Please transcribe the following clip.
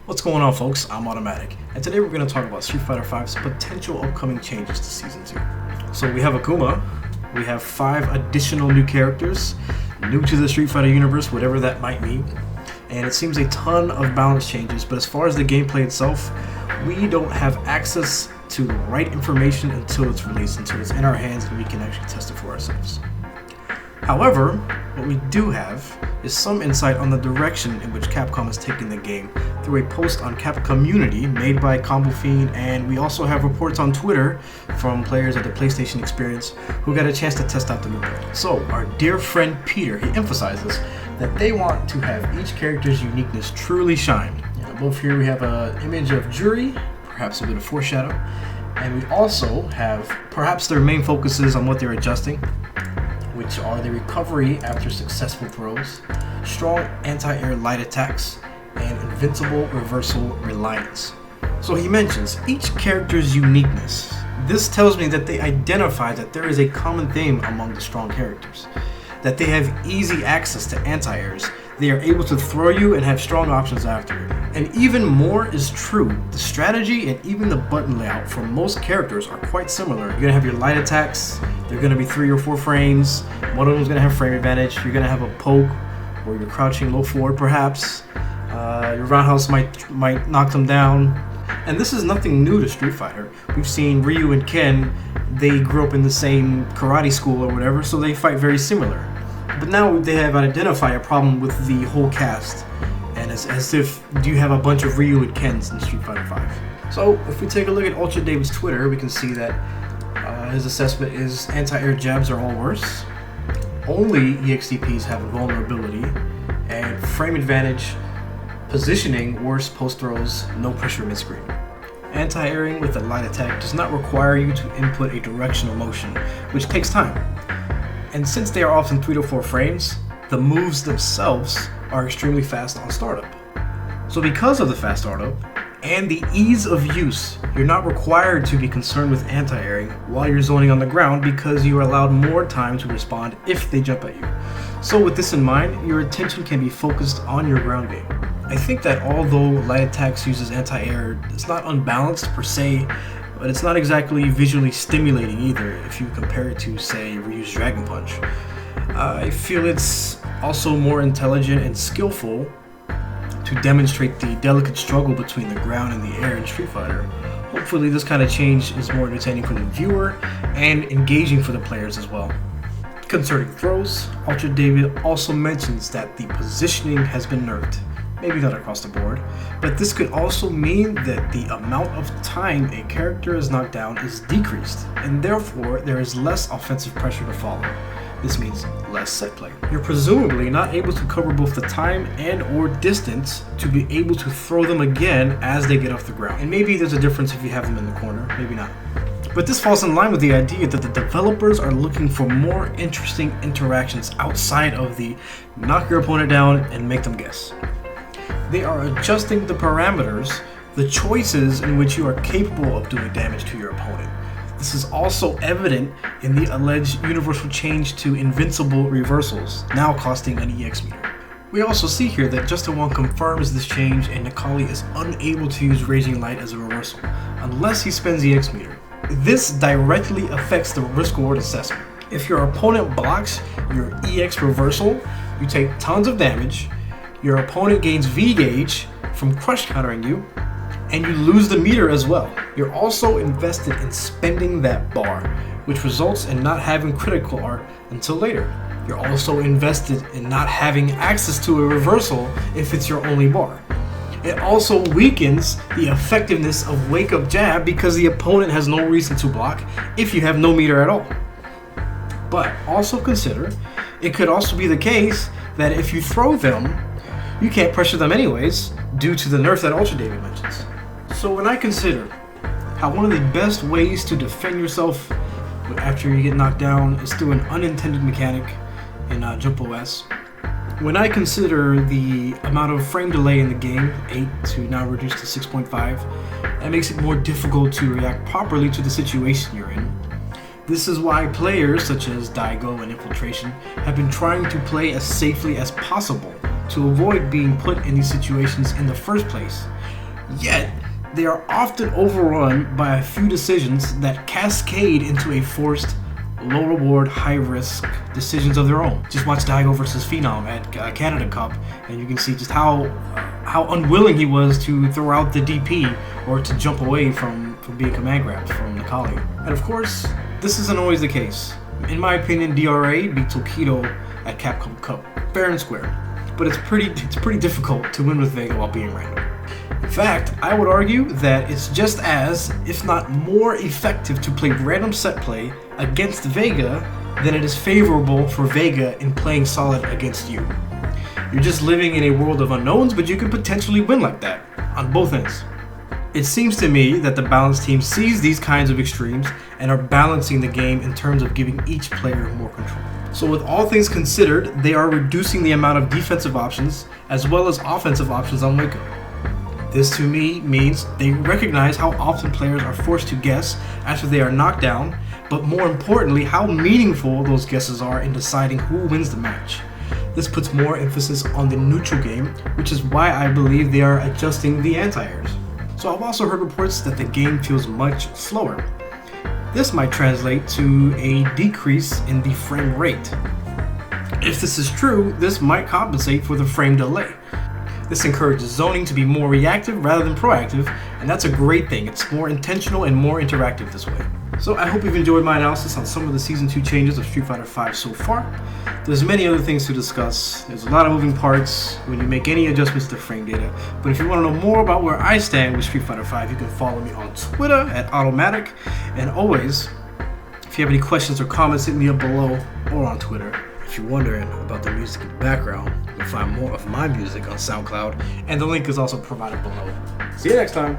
What's going on, folks? I'm AutoMattock, and today we're going to talk about Street Fighter V's potential upcoming changes to Season 2. So we have Akuma, we have 5 additional new characters, new to the Street Fighter universe, whatever that might mean, and it seems a ton of balance changes, but as far as the gameplay itself, we don't have access to the right information until it's released, until it's in our hands and we can actually test it for ourselves. However, what we do have is some insight on the direction in which Capcom is taking the game through a post on Capcom Community made by ComboFiend, and we also have reports on Twitter from players at the PlayStation Experience who got a chance to test out the new build. So, our dear friend Peter, he emphasizes that they want to have each character's uniqueness truly shine. Above here we have an image of Jury, perhaps a bit of foreshadow, and we also have perhaps their main focuses on what they're adjusting, which are the recovery after successful throws, strong anti-air light attacks, and invincible reversal reliance. So he mentions each character's uniqueness. This tells me that they identify that there is a common theme among the strong characters, that they have easy access to anti-airs, they are able to throw you and have strong options after it. And even more is true, the strategy and even the button layout for most characters are quite similar. You're going to have your light attacks, they're going to be 3 or 4 frames, one of them is going to have frame advantage, you're going to have a poke, or you're crouching low forward perhaps, your roundhouse might knock them down. And this is nothing new to Street Fighter. We've seen Ryu and Ken, they grew up in the same karate school or whatever, so they fight very similar. But now they have identified a problem with the whole cast, and it's as if, do you have a bunch of Ryu and Kens in Street Fighter V? So if we take a look at Ultra David's Twitter, we can see that his assessment is anti-air jabs are all worse, only EXDPs have a vulnerability, and frame advantage, positioning worse post throws, no pressure mid-screen. Anti-airing with a light attack does not require you to input a directional motion, which takes time. And since they are often 3 to 4 frames, the moves themselves are extremely fast on startup. So because of the fast startup and the ease of use, you're not required to be concerned with anti-airing while you're zoning on the ground because you are allowed more time to respond if they jump at you. So with this in mind, your attention can be focused on your ground game. I think that although light attacks uses anti-air, it's not unbalanced per se, but it's not exactly visually stimulating either if you compare it to, say, Ryu's Dragon Punch. I feel it's also more intelligent and skillful to demonstrate the delicate struggle between the ground and the air in Street Fighter. Hopefully this kind of change is more entertaining for the viewer and engaging for the players as well. Concerning throws, Ultra David also mentions that the positioning has been nerfed. Maybe not across the board, but this could also mean that the amount of time a character is knocked down is decreased, and therefore there is less offensive pressure to follow. This means less set play. You're presumably not able to cover both the time and or distance to be able to throw them again as they get off the ground. And maybe there's a difference if you have them in the corner, maybe not. But this falls in line with the idea that the developers are looking for more interesting interactions outside of the knock your opponent down and make them guess. They are adjusting the parameters, the choices in which you are capable of doing damage to your opponent. This is also evident in the alleged universal change to invincible reversals, now costing an EX meter. We also see here that Justin Wong confirms this change and Nikali is unable to use Raging Light as a reversal, unless he spends EX meter. This directly affects the risk-reward assessment. If your opponent blocks your EX reversal, you take tons of damage, your opponent gains V-gauge from crush countering you, and you lose the meter as well. You're also invested in spending that bar, which results in not having critical art until later. You're also invested in not having access to a reversal if it's your only bar. It also weakens the effectiveness of Wake Up Jab because the opponent has no reason to block if you have no meter at all. But also consider, it could also be the case that if you throw them, you can't pressure them anyways due to the nerf that Ultra David mentions. So when I consider how one of the best ways to defend yourself after you get knocked down is through an unintended mechanic in Jump OS, when I consider the amount of frame delay in the game, 8 to now reduced to 6.5, that makes it more difficult to react properly to the situation you're in. This is why players such as Daigo and Infiltration have been trying to play as safely as possible to avoid being put in these situations in the first place. Yet, they are often overrun by a few decisions that cascade into a forced, low-reward, high-risk decisions of their own. Just watch Daigo versus Phenom at Canada Cup, and you can see just how unwilling he was to throw out the DP or to jump away from being command grabbed from Nakali. And of course, this isn't always the case. In my opinion, DRA beat Tokido at Capcom Cup, fair and square. But it's pretty difficult to win with Vega while being random. In fact, I would argue that it's just as, if not more effective to play random set play against Vega than it is favorable for Vega in playing solid against you. You're just living in a world of unknowns, but you could potentially win like that, on both ends. It seems to me that the balanced team sees these kinds of extremes and are balancing the game in terms of giving each player more control. So with all things considered, they are reducing the amount of defensive options as well as offensive options on Waco. This to me means they recognize how often players are forced to guess after they are knocked down, but more importantly, how meaningful those guesses are in deciding who wins the match. This puts more emphasis on the neutral game, which is why I believe they are adjusting the anti-airs. So I've also heard reports that the game feels much slower. This might translate to a decrease in the frame rate. If this is true, this might compensate for the frame delay. This encourages zoning to be more reactive rather than proactive, and that's a great thing. It's more intentional and more interactive this way. So I hope you've enjoyed my analysis on some of the Season 2 changes of Street Fighter V so far. There's many other things to discuss. There's a lot of moving parts when you make any adjustments to frame data. But if you want to know more about where I stand with Street Fighter V, you can follow me on Twitter at AutoMattock. And always, if you have any questions or comments, hit me up below or on Twitter. If you're wondering about the music in the background, you'll find more of my music on SoundCloud, and the link is also provided below. See you next time.